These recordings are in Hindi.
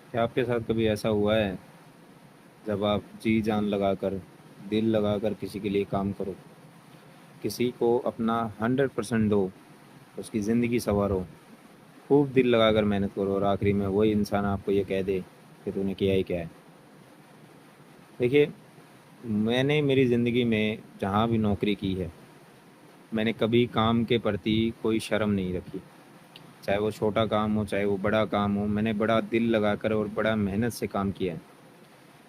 क्या आपके साथ कभी ऐसा हुआ है जब आप जी जान लगाकर, दिल लगाकर किसी के लिए काम करो, किसी को अपना 100% दो, उसकी ज़िंदगी संवारो, खूब दिल लगाकर मेहनत करो और आखिरी में वही इंसान आपको ये कह दे कि तूने किया ही क्या है। देखिए, मैंने मेरी ज़िंदगी में जहाँ भी नौकरी की है, मैंने कभी काम के प्रति कोई शर्म नहीं रखी। चाहे वो छोटा काम हो, चाहे वो बड़ा काम हो, मैंने बड़ा दिल लगाकर और बड़ा मेहनत से काम किया है।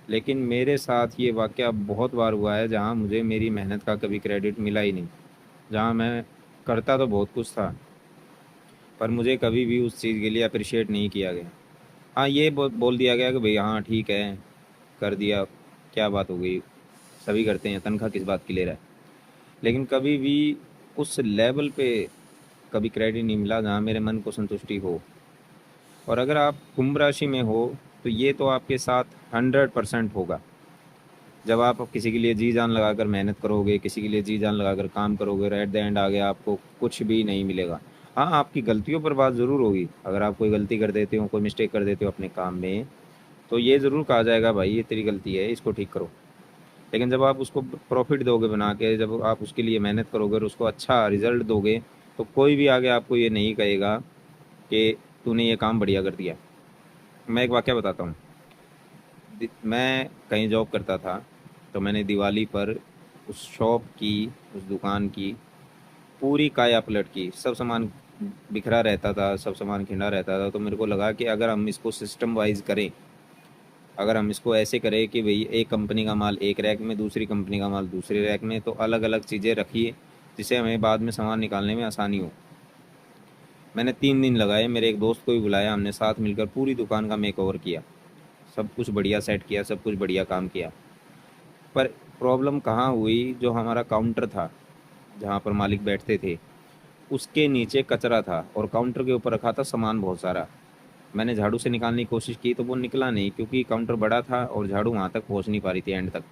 लेकिन मेरे साथ ये वाक़या बहुत बार हुआ है जहाँ मुझे मेरी मेहनत का कभी क्रेडिट मिला ही नहीं। जहाँ मैं करता तो बहुत कुछ था, पर मुझे कभी भी उस चीज़ के लिए अप्रिशिएट नहीं किया गया। हाँ, ये बोल दिया गया कि भई हाँ ठीक है, कर दिया, क्या बात हो गई, सभी करते हैं, तनख्वाह किस बात की ले रहा है। लेकिन कभी भी उस लेवल पे कभी क्रेडिट नहीं मिला जहाँ मेरे मन को संतुष्टि हो। और अगर आप कुंभ राशि में हो, तो ये तो आपके साथ 100% होगा। जब आप किसी के लिए जी जान लगाकर मेहनत करोगे, किसी के लिए जी जान लगाकर काम करोगे और एट द एंड आगे आपको कुछ भी नहीं मिलेगा। हाँ, आपकी गलतियों पर बात ज़रूर होगी। अगर आप कोई गलती कर देते हो, कोई मिस्टेक कर देते हो अपने काम में, तो ये ज़रूर कहा जाएगा भाई ये तेरी गलती है, इसको ठीक करो। लेकिन जब आप उसको प्रॉफिट दोगे बना के, जब आप उसके लिए मेहनत करोगे और उसको अच्छा रिजल्ट दोगे, तो कोई भी आगे आपको ये नहीं कहेगा कि तूने ये काम बढ़िया कर दिया। मैं एक वाक़या बताता हूँ। मैं कहीं जॉब करता था, तो मैंने दिवाली पर उस शॉप की, उस दुकान की पूरी काया पलट की। सब सामान बिखरा रहता था, सब सामान खिंडा रहता था। तो मेरे को लगा कि अगर हम इसको सिस्टम वाइज करें, अगर हम इसको ऐसे करें कि भई एक कंपनी का माल एक रैक में, दूसरी कंपनी का माल दूसरे रैक में, तो अलग अलग चीज़ें रखिए जिससे हमें बाद में सामान निकालने में आसानी हो। मैंने 3 दिन लगाए, मेरे एक दोस्त को भी बुलाया, हमने साथ मिलकर पूरी दुकान का मेक ओवर किया। सब कुछ बढ़िया सेट किया, सब कुछ बढ़िया काम किया। पर प्रॉब्लम कहाँ हुई, जो हमारा काउंटर था, जहाँ पर मालिक बैठते थे, उसके नीचे कचरा था और काउंटर के ऊपर रखा था सामान बहुत सारा। मैंने झाड़ू से निकालने की कोशिश की तो वो निकला नहीं, क्योंकि काउंटर बड़ा था और झाड़ू वहाँ तक पहुँच नहीं पा रही थी एंड तक।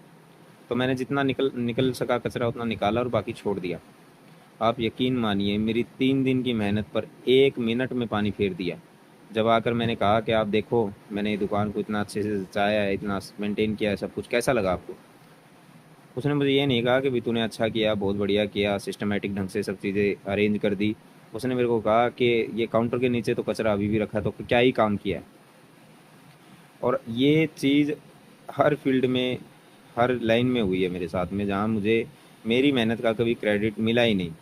तो मैंने जितना निकल निकल सका कचरा उतना निकाला और बाकी छोड़ दिया। आप यकीन मानिए, मेरी 3 दिन की मेहनत पर 1 मिनट में पानी फेर दिया। जब आकर मैंने कहा कि आप देखो, मैंने ये दुकान को इतना अच्छे से सजाया है, इतना मेंटेन किया है, सब कुछ कैसा लगा आपको। उसने मुझे ये नहीं कहा कि भी तूने अच्छा किया, बहुत बढ़िया किया, सिस्टमेटिक ढंग से सब चीज़ें अरेंज कर दी। उसने मेरे को कहा कि ये काउंटर के नीचे तो कचरा अभी भी रखा है, तो क्या ही काम किया है। और ये चीज़ हर फील्ड में, हर लाइन में हुई है मेरे साथ में, जहाँ मुझे मेरी मेहनत का कभी क्रेडिट मिला ही नहीं।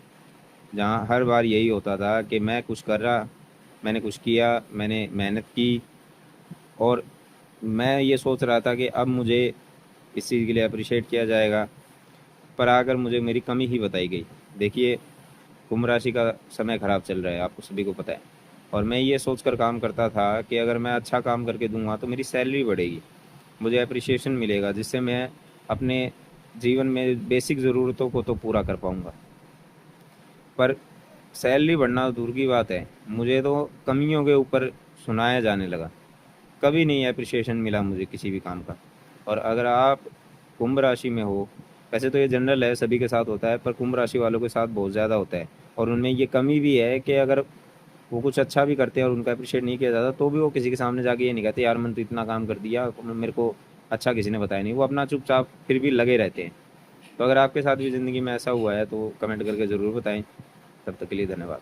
जहाँ हर बार यही होता था कि मैं कुछ कर रहा, मैंने कुछ किया, मैंने मेहनत की, और मैं ये सोच रहा था कि अब मुझे इस चीज़ के लिए अप्रिशिएट किया जाएगा, पर आकर मुझे मेरी कमी ही बताई गई। देखिए, कुंभ राशि का समय ख़राब चल रहा है, आपको सभी को पता है। और मैं ये सोचकर काम करता था कि अगर मैं अच्छा काम करके दूंगा तो मेरी सैलरी बढ़ेगी, मुझे अप्रिशिएशन मिलेगा, जिससे मैं अपने जीवन में बेसिक ज़रूरतों को तो पूरा कर पाऊंगा। पर सैलरी बढ़ना दूर की बात है, मुझे तो कमियों के ऊपर सुनाया जाने लगा। कभी नहीं अप्रिशिएशन मिला मुझे किसी भी काम का। और अगर आप कुंभ राशि में हो, वैसे तो ये जनरल है, सभी के साथ होता है, पर कुंभ राशि वालों के साथ बहुत ज़्यादा होता है। और उनमें ये कमी भी है कि अगर वो कुछ अच्छा भी करते हैं और उनका अप्रिशिएट नहीं किया जाता, तो भी वो किसी के सामने जाके ये नहीं कहते यार मैंने तो इतना काम कर दिया, मेरे को अच्छा किसी ने बताया नहीं। वो अपना चुपचाप फिर भी लगे रहते हैं। तो अगर आपके साथ भी ज़िंदगी में ऐसा हुआ है तो कमेंट करके ज़रूर बताएं। तब तक के लिए धन्यवाद।